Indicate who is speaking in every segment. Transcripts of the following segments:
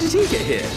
Speaker 1: did he get here?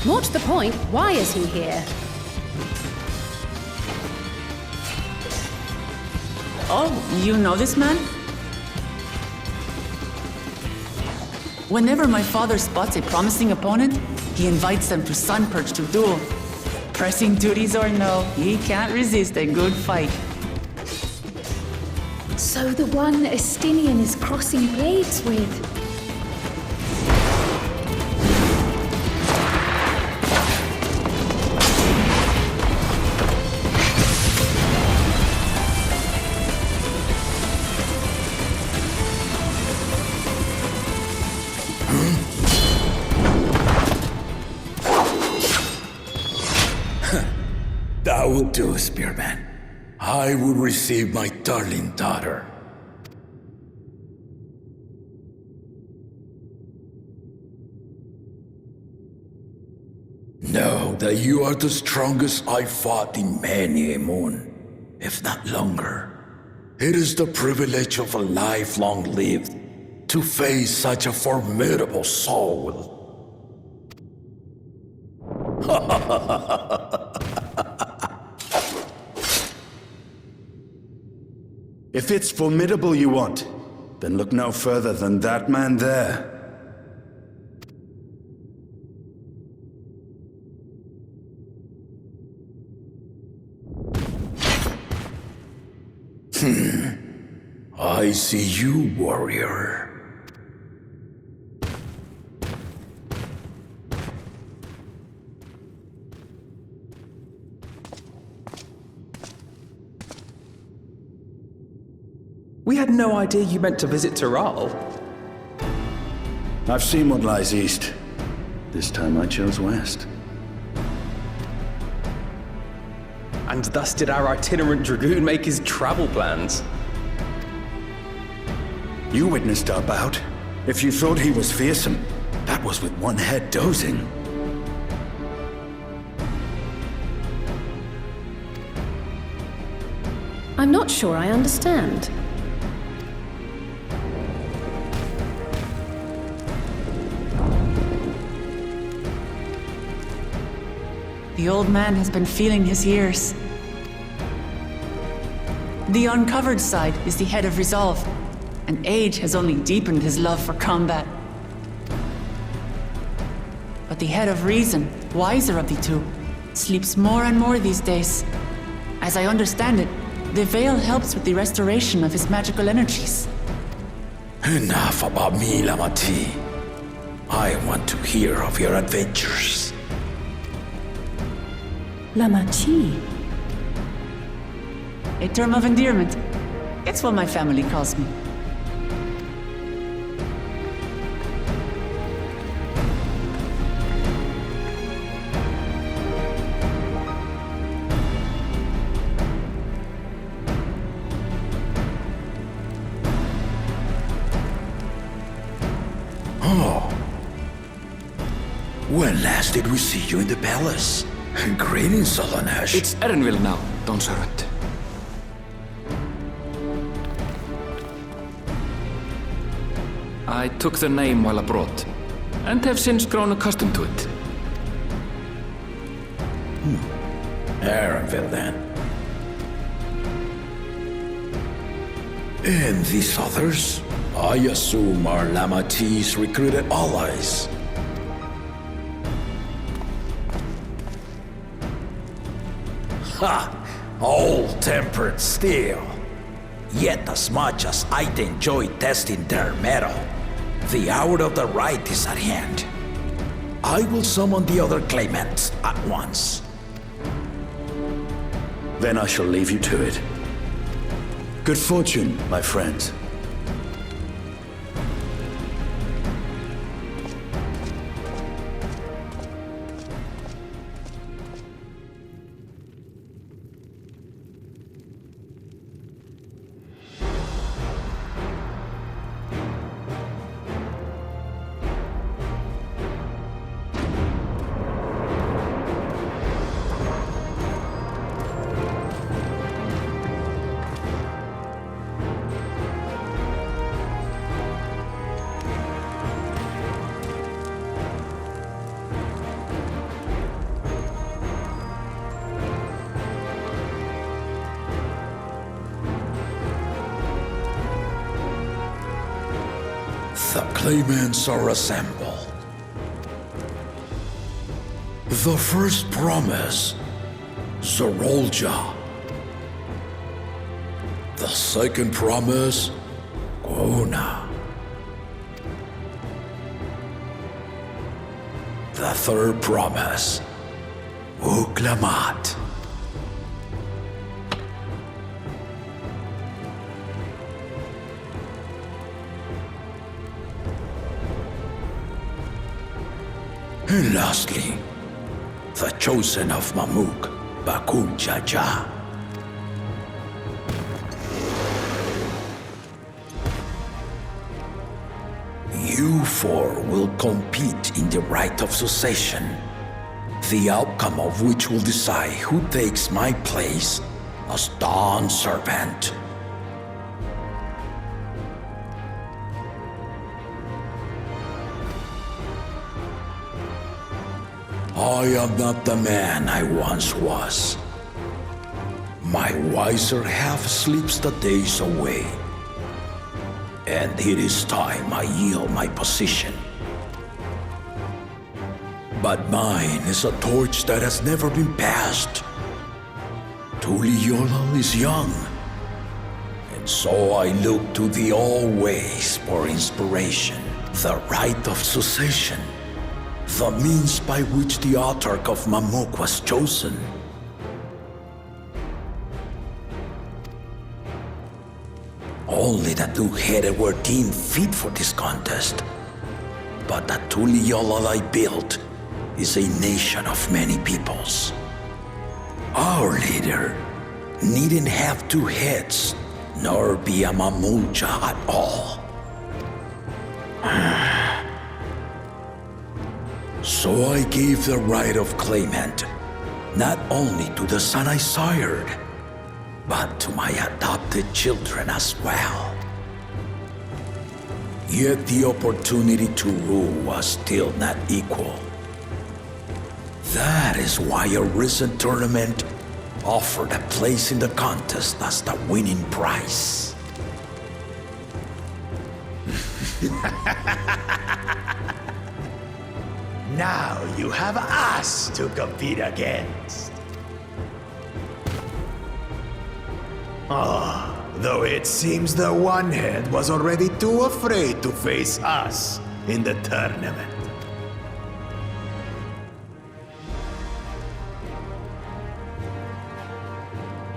Speaker 2: More to the point, why is he here?
Speaker 3: Oh, you know this man? Whenever my father spots a promising opponent, he invites them to Sunperch to duel. Pressing duties or no, he can't resist a good fight.
Speaker 2: So the one Estinian is crossing blades with.
Speaker 4: That would do, Spearman. I will receive my darling daughter. Know that you are the strongest I fought in many a moon, if not longer. It is the privilege of a life long lived to face such a formidable soul.
Speaker 5: If it's formidable you want, then look no further than that man there.
Speaker 4: I see you, warrior.
Speaker 1: We had no idea you meant to visit Tyrrell.
Speaker 5: I've seen what lies east. This time I chose west.
Speaker 1: And thus did our itinerant dragoon make his travel plans.
Speaker 5: You witnessed our bout. If you thought he was fearsome, that was with one head dozing.
Speaker 2: I'm not sure I understand.
Speaker 3: The old man has been feeling his years. The uncovered side is the head of resolve, and age has only deepened his love for combat. But the head of reason, wiser of the two, sleeps more and more these days. As I understand it, the veil helps with the restoration of his magical energies.
Speaker 4: Enough about me, Lamati. I want to hear of your adventures.
Speaker 2: Lamachi.
Speaker 3: A term of endearment. It's what my family calls me.
Speaker 4: Oh. When last did we see you in the palace? Greetings, Solonesh.
Speaker 6: It's Erenville now, Don Servant. I took the name while abroad, and have since grown accustomed to it.
Speaker 4: Erenville, then. And these others? I assume are Lamati's recruited allies. Ha! Old-tempered steel. Yet as much as I'd enjoy testing their metal, the hour of the right is at hand. I will summon the other claimants at once.
Speaker 5: Then I shall leave you to it. Good fortune, my friends.
Speaker 4: The claimants are assembled. The first promise, Zorolja. The second promise, Gona. The third promise, Uklamat. And lastly, the chosen of Mamuk, Bakun Jaja. You four will compete in the right of succession, the outcome of which will decide who takes my place as Dawn Servant. I am not the man I once was. My wiser half sleeps the days away. And it is time I yield my position. But mine is a torch that has never been passed. Tuliyola is young. And so I look to the always for inspiration, the right of succession. The means by which the autarch of Mamuk was chosen. Only the two-headed were deemed fit for this contest. But the Tuliyola I built is a nation of many peoples. Our leader needn't have two heads, nor be a Mamulja at all. So I gave the right of claimant, not only to the son I sired, but to my adopted children as well. Yet the opportunity to rule was still not equal. That is why a recent tournament offered a place in the contest as the winning prize.
Speaker 7: Now you have us to compete against. Though it seems the one-head was already too afraid to face us in the tournament.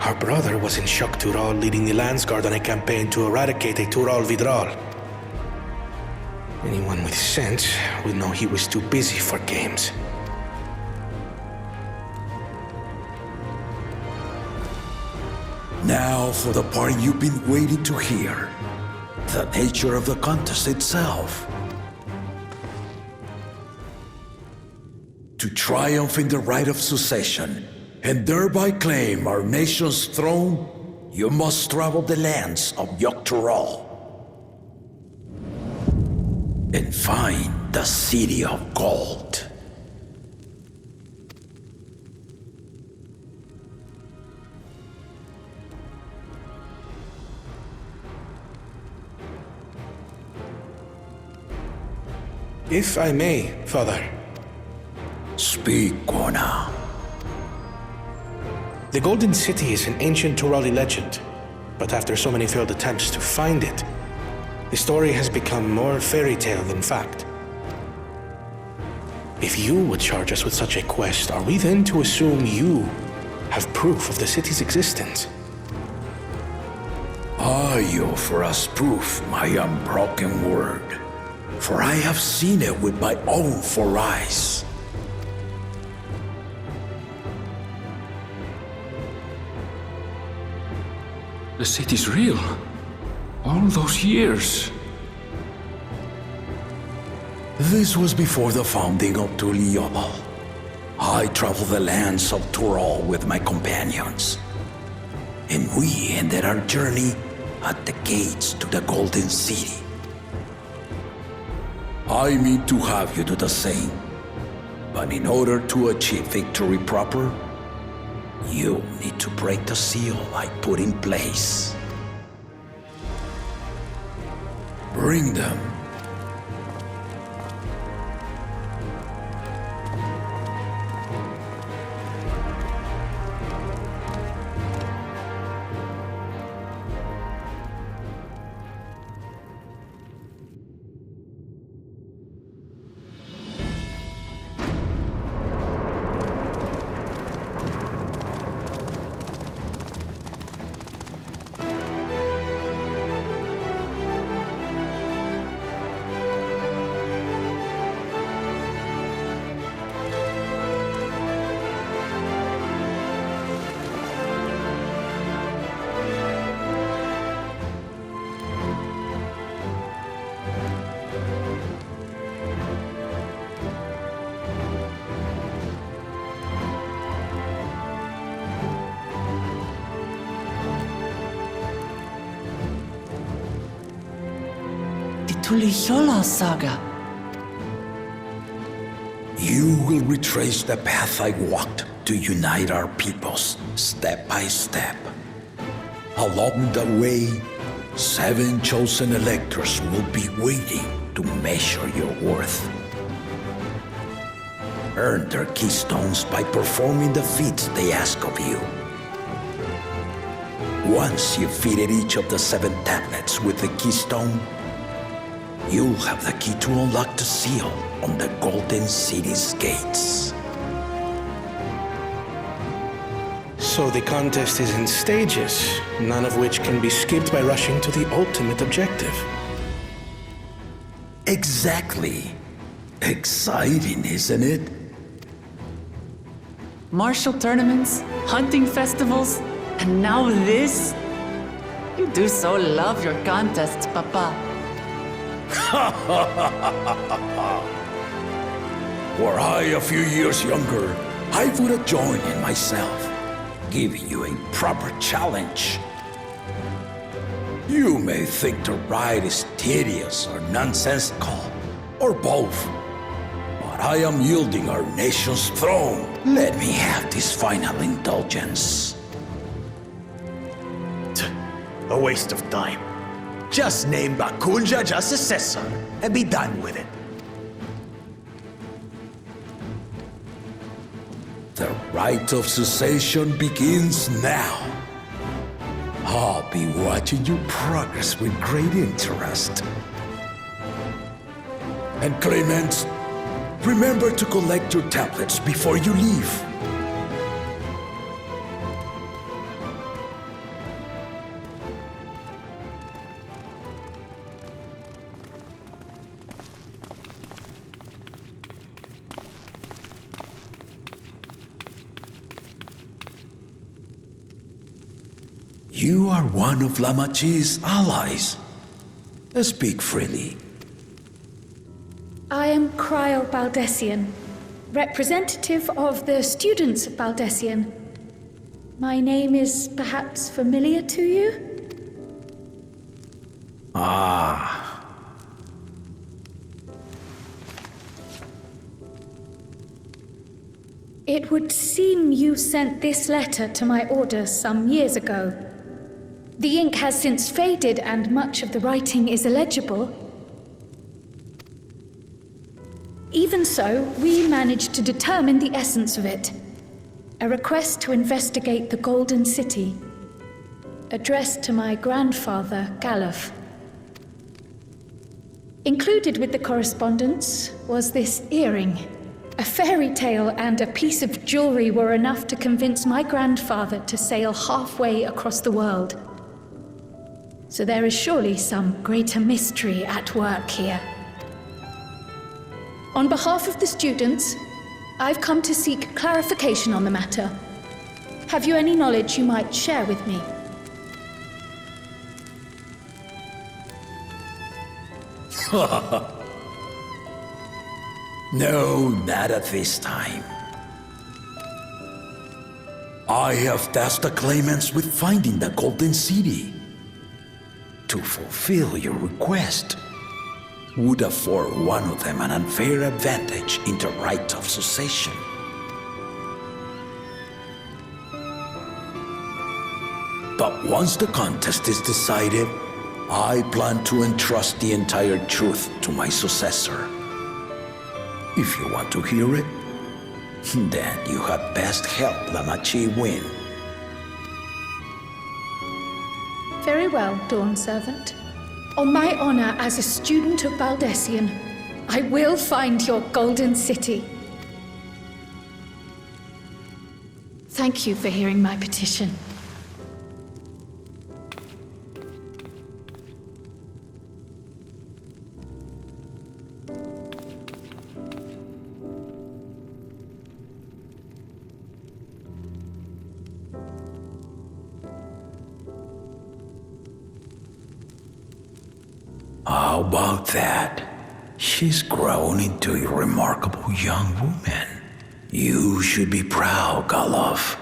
Speaker 8: Our brother was in Shock Tural leading the Landsguard on a campaign to eradicate a Tural Vidral. Anyone with sense would know he was too busy for games.
Speaker 4: Now for the part you've been waiting to hear. The nature of the contest itself. To triumph in the right of succession, and thereby claim our nation's throne, you must travel the lands of Yogg-Tural and find the City of Gold.
Speaker 8: If I may, Father.
Speaker 4: Speak, Gona.
Speaker 8: The Golden City is an ancient Turali legend, but after so many failed attempts to find it, the story has become more fairy tale than fact. If you would charge us with such a quest, are we then to assume you have proof of the city's existence.
Speaker 4: I offer as proof my unbroken word, for I have seen it with my own 4 eyes.
Speaker 6: The city's real. All those years.
Speaker 4: This was before the founding of Tuliobal. I traveled the lands of Tural with my companions, and we ended our journey at the gates to the Golden City. I mean to have you do the same, but in order to achieve victory proper, you need to break the seal I put in place. Bring them.
Speaker 3: Tuliyola saga.
Speaker 4: You will retrace the path I walked to unite our peoples, step by step. Along the way, 7 chosen electors will be waiting to measure your worth. Earn their keystones by performing the feats they ask of you. Once you've fitted each of the 7 tablets with the keystone, you'll have the key to unlock the seal on the Golden City's gates.
Speaker 8: So the contest is in stages, none of which can be skipped by rushing to the ultimate objective.
Speaker 4: Exactly. Exciting, isn't it?
Speaker 3: Martial tournaments, hunting festivals, and now this? You do so love your contests, Papa.
Speaker 4: Were I a few years younger, I would have joined in myself, giving you a proper challenge. You may think the ride is tedious or nonsensical, or both, but I am yielding our nation's throne. Let me have this final indulgence.
Speaker 7: A waste of time. Just name Bakunja as successor and be done with it.
Speaker 4: The rite of cessation begins now. I'll be watching you progress with great interest. And Clemens, remember to collect your tablets before you leave. You are one of Lamachi's allies. Speak freely.
Speaker 2: I am Cryo Baldessian, representative of the students of Baldessian. My name is perhaps familiar to you?
Speaker 4: Ah.
Speaker 2: It would seem you sent this letter to my order some years ago. The ink has since faded and much of the writing is illegible. Even so, we managed to determine the essence of it. A request to investigate the Golden City, addressed to my grandfather, Galuf. Included with the correspondence was this earring, A fairy tale and a piece of jewelry were enough to convince my grandfather to sail halfway across the world. So there is surely some greater mystery at work here. On behalf of the students, I've come to seek clarification on the matter. Have you any knowledge you might share with me?
Speaker 4: No, not at this time. I have tasked the claimants with finding the Golden City. To fulfill your request would afford one of them an unfair advantage in the right of succession. But once the contest is decided, I plan to entrust the entire truth to my successor. If you want to hear it, then you had best help Lamachi win.
Speaker 2: Very well, Dawn Servant. On my honor as a student of Baldessian, I will find your Golden City. Thank you for hearing my petition.
Speaker 4: How about that? She's grown into a remarkable young woman. You should be proud, Galov.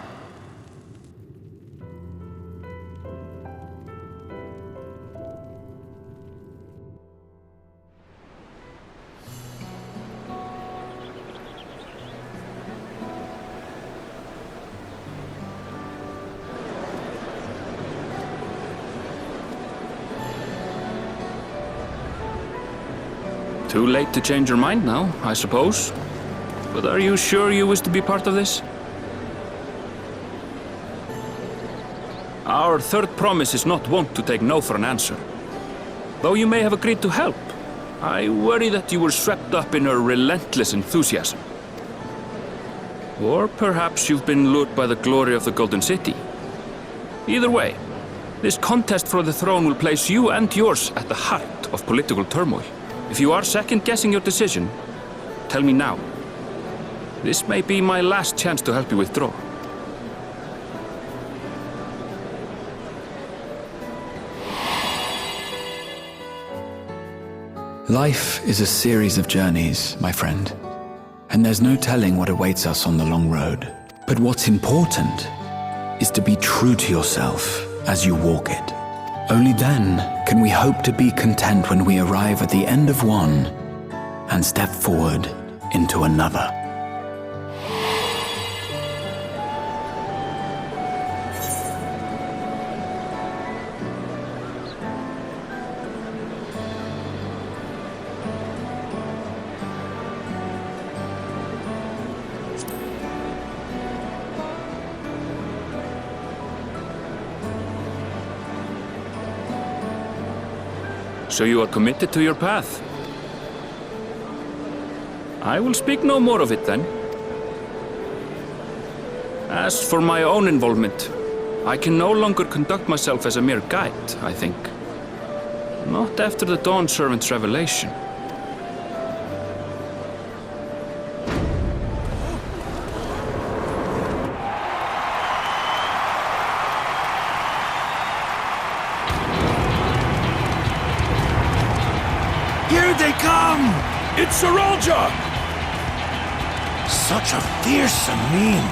Speaker 6: Too late to change your mind now, I suppose. But are you sure you wish to be part of this? Our third promise is not wont to take no for an answer. Though you may have agreed to help, I worry that you were swept up in her relentless enthusiasm. Or perhaps you've been lured by the glory of the Golden City. Either way, this contest for the throne will place you and yours at the heart of political turmoil. If you are second-guessing your decision, tell me now. This may be my last chance to help you withdraw.
Speaker 9: Life is a series of journeys, my friend. And there's no telling what awaits us on the long road. But what's important is to be true to yourself as you walk it. Only then can we hope to be content when we arrive at the end of one and step forward into another.
Speaker 6: So you are committed to your path? I will speak no more of it then. As for my own involvement, I can no longer conduct myself as a mere guide, I think. Not after the Dawn Servant's revelation.
Speaker 7: Here they come! It's Saralja! Such a fearsome mien.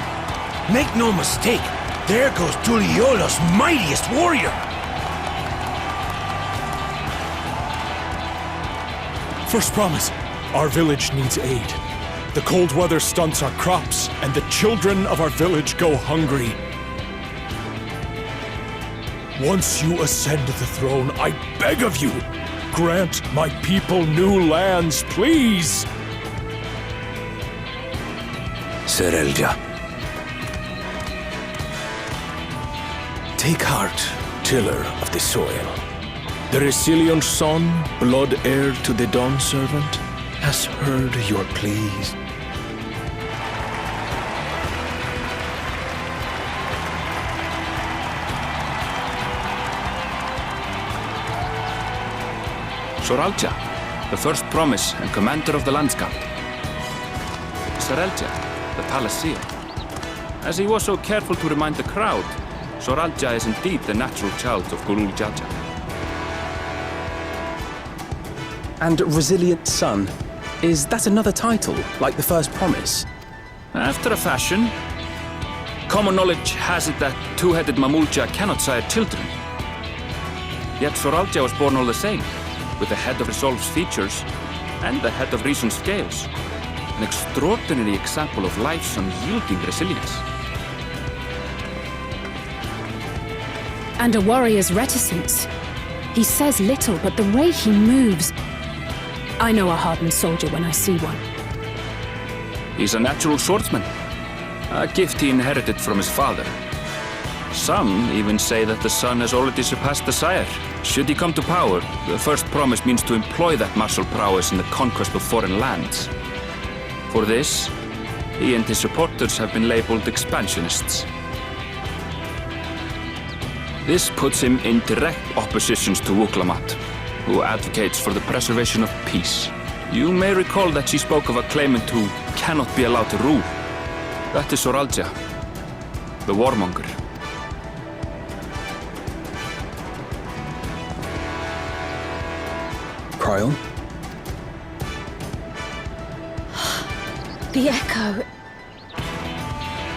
Speaker 7: Make no mistake, there goes Tuliola's mightiest warrior!
Speaker 10: First promise, our village needs aid. The cold weather stunts our crops, and the children of our village go hungry. Once you ascend the throne, I beg of you, grant my people new lands, please!
Speaker 7: Saralja. Take heart, tiller of the soil. The Resilion's son, blood heir to the Dawn Servant, has heard your pleas.
Speaker 6: Soralja, the first promise and commander of the Landscape. Serelja, the Palaceer. As he was so careful to remind the crowd, Soralja is indeed the natural child of Gulul Jaja.
Speaker 1: And Resilient Son. Is that another title, like the first promise?
Speaker 6: After a fashion. Common knowledge has it that two-headed Mamulja cannot sire children. Yet Soralja was born all the same, with the head of Resolve's features and the head of Reason's scales. An extraordinary example of life's unyielding resilience.
Speaker 11: And a warrior's reticence. He says little, but the way he moves... I know a hardened soldier when I see one.
Speaker 6: He's a natural swordsman, a gift he inherited from his father. Some even say that the son has already surpassed the sire. Should he come to power, the first promise means to employ that martial prowess in the conquest of foreign lands. For this, he and his supporters have been labeled expansionists. This puts him in direct opposition to Wuklamat, who advocates for the preservation of peace. You may recall that she spoke of a claimant who cannot be allowed to rule. That is Soralja, the warmonger.
Speaker 1: Cryon?
Speaker 2: The echo.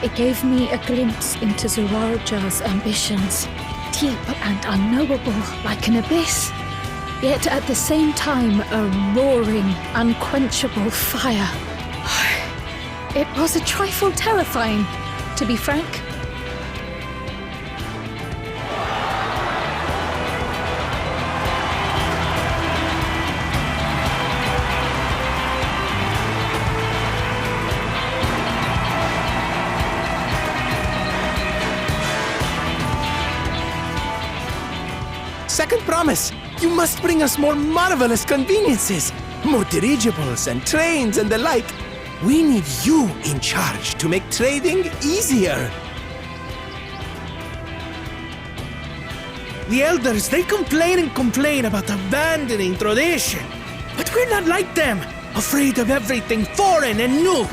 Speaker 2: It gave me a glimpse into Zoralja's ambitions. Deep and unknowable, like an abyss. Yet at the same time, a roaring, unquenchable fire. It was a trifle terrifying, to be frank.
Speaker 12: Second promise! You must bring us more marvelous conveniences! More dirigibles and trains and the like! We need you in charge to make trading easier!
Speaker 13: The elders, they complain and complain about abandoning tradition. But we're not like them, afraid of everything foreign and new.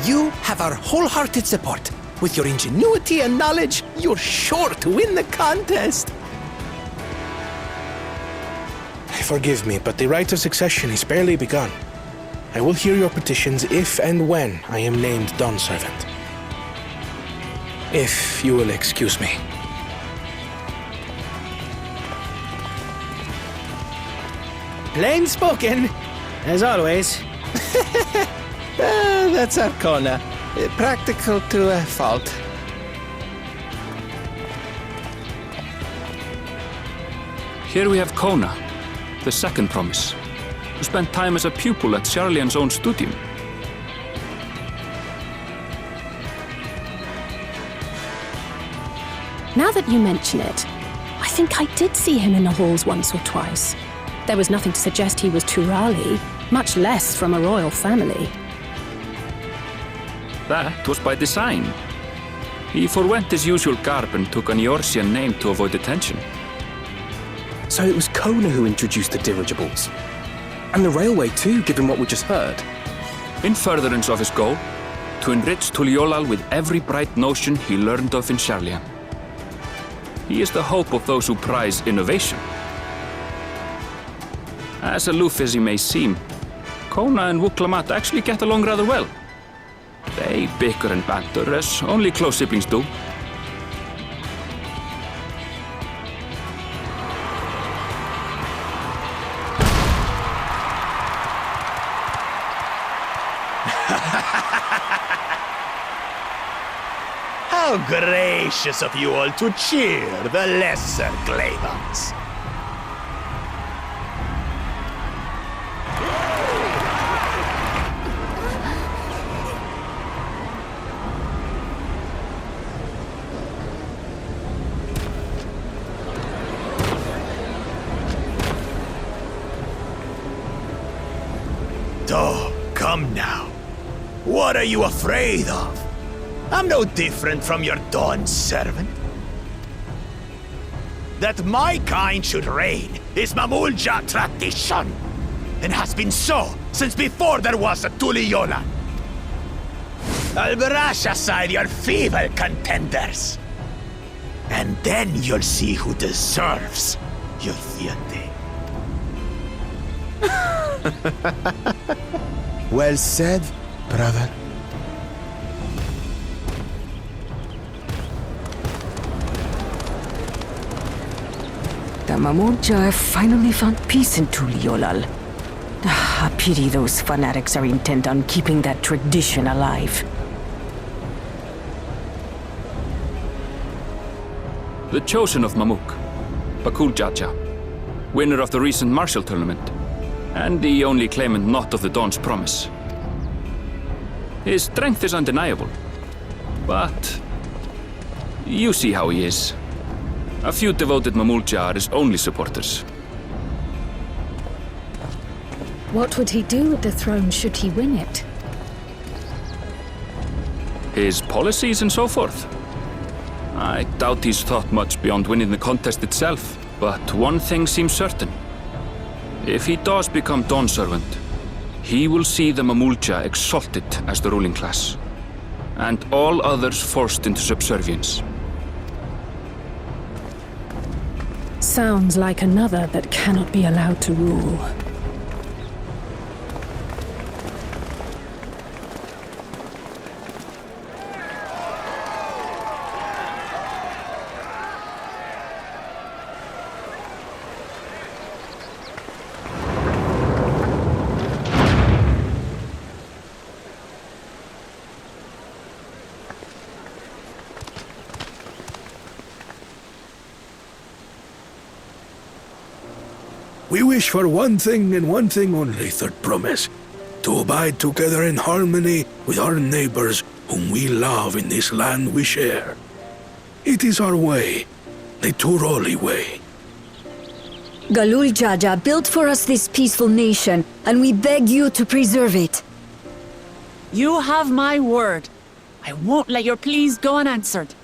Speaker 12: You have our wholehearted support. With your ingenuity and knowledge, you're sure to win the contest.
Speaker 8: Forgive me, but the rite of succession is barely begun. I will hear your petitions if and when I am named Dawn Servant. If you will excuse me.
Speaker 13: Plain spoken, as always.
Speaker 12: That's Arcona. Practical to a fault.
Speaker 6: Here we have Kona, the second promise, who spent time as a pupil at Sharlian's own studium.
Speaker 11: Now that you mention it, I think I did see him in the halls once or twice. There was nothing to suggest he was Turali, much less from a royal family.
Speaker 6: That was by design. He forwent his usual garb and took an Eorzean name to avoid attention.
Speaker 1: So it was Kona who introduced the dirigibles. And the railway too, given what we just heard.
Speaker 6: In furtherance of his goal, to enrich Tuliolal with every bright notion he learned of in Sharlian. He is the hope of those who prize innovation. As aloof as he may seem, Kona and Wuklamat actually get along rather well. They bicker and banter as only close siblings do.
Speaker 7: How gracious of you all to cheer the lesser Glabans. Oh, come now. What are you afraid of? I'm no different from your Dawn servant. That my kind should reign is Mamulja tradition, and has been so since before there was a Tuliyola. I'll brush aside your feeble contenders, and then you'll see who deserves your deity.
Speaker 12: Well said, brother.
Speaker 14: The Mamulja have finally found peace in Tuliolal. I pity those fanatics are intent on keeping that tradition alive.
Speaker 6: The chosen of Mamuk, Bakul Jaja, winner of the recent martial tournament, and the only claimant not of the Dawn's promise. His strength is undeniable, but you see how he is. A few devoted Mamulja are his only supporters.
Speaker 2: What would he do with the throne should he win it?
Speaker 6: His policies and so forth. I doubt he's thought much beyond winning the contest itself, but one thing seems certain. If he does become Dawn Servant, he will see the Mamulja exalted as the ruling class, and all others forced into subservience.
Speaker 11: Sounds like another that cannot be allowed to rule.
Speaker 15: We wish for one thing and one thing only, Third Promise. To abide together in harmony with our neighbors whom we love in this land we share. It is our way, the Turoli way.
Speaker 14: Galul Jaja built for us this peaceful nation, and we beg you to preserve it.
Speaker 3: You have my word. I won't let your pleas go unanswered.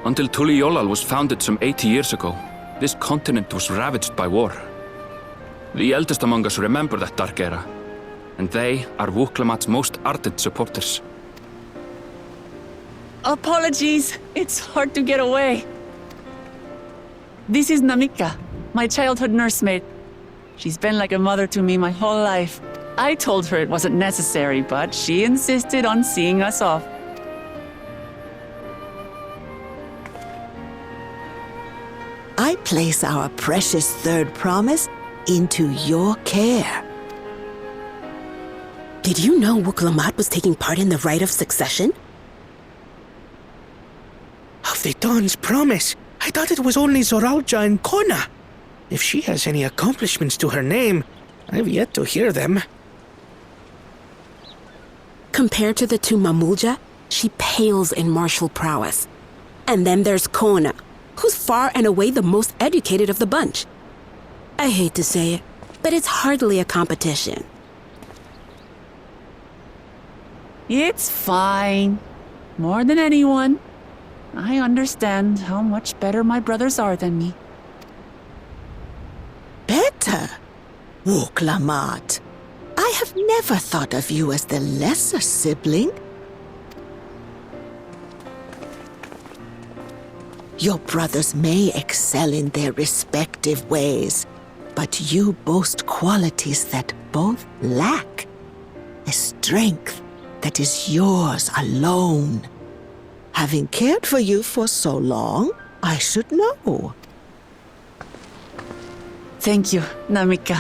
Speaker 6: Until Tuliolal was founded some 80 years ago, this continent was ravaged by war. The eldest among us remember that dark era, and they are Wuklamat's most ardent supporters.
Speaker 3: Apologies, it's hard to get away. This is Namika, my childhood nursemaid. She's been like a mother to me my whole life. I told her it wasn't necessary, but she insisted on seeing us off.
Speaker 16: I place our precious Third Promise into your care.
Speaker 17: Did you know Wuklamat was taking part in the rite of succession?
Speaker 13: Of the Dawn's promise? I thought it was only Zoralja and Kona. If she has any accomplishments to her name, I've yet to hear them.
Speaker 17: Compared to the two Mamulja, she pales in martial prowess. And then there's Kona, who's far and away the most educated of the bunch. I hate to say it, but it's hardly a competition.
Speaker 3: It's fine. More than anyone. I understand how much better my brothers are than me.
Speaker 16: Better? Wuklamat, I have never thought of you as the lesser sibling. Your brothers may excel in their respective ways, but you boast qualities that both lack. A strength that is yours alone. Having cared for you for so long, I should know.
Speaker 3: Thank you, Namika.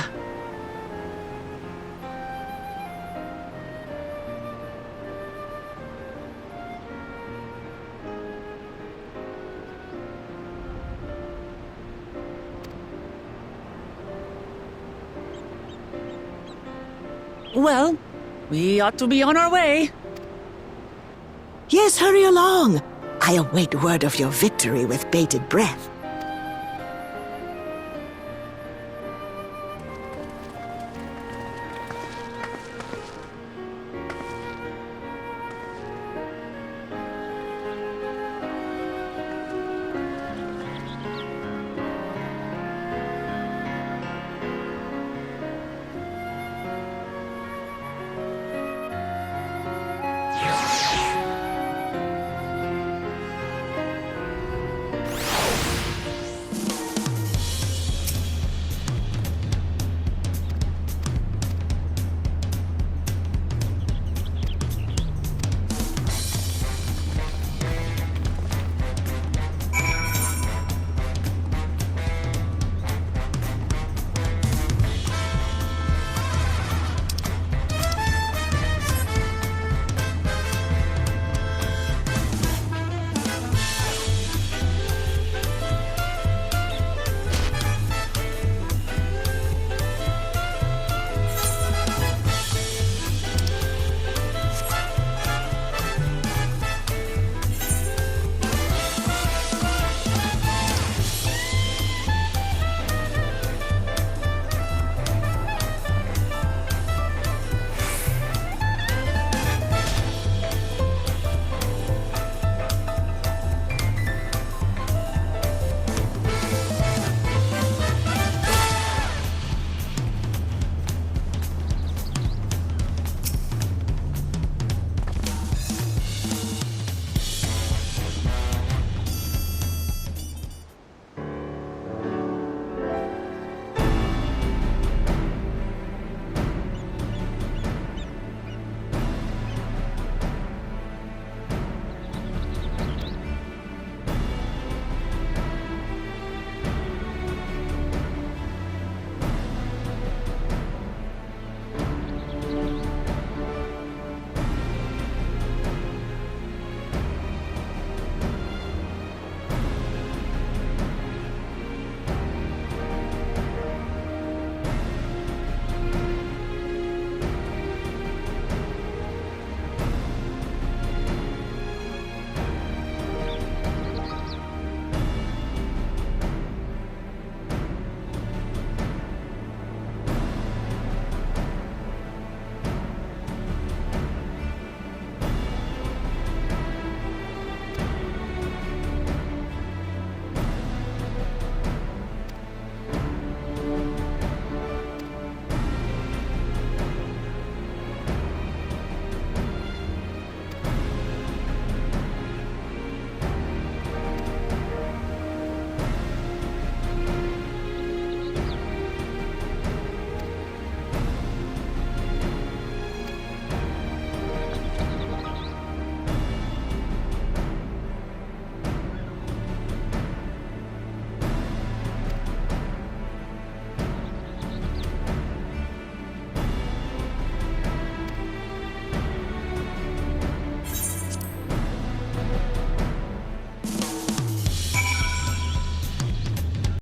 Speaker 3: Well, we ought to be on our way.
Speaker 16: Yes, hurry along. I await word of your victory with bated breath.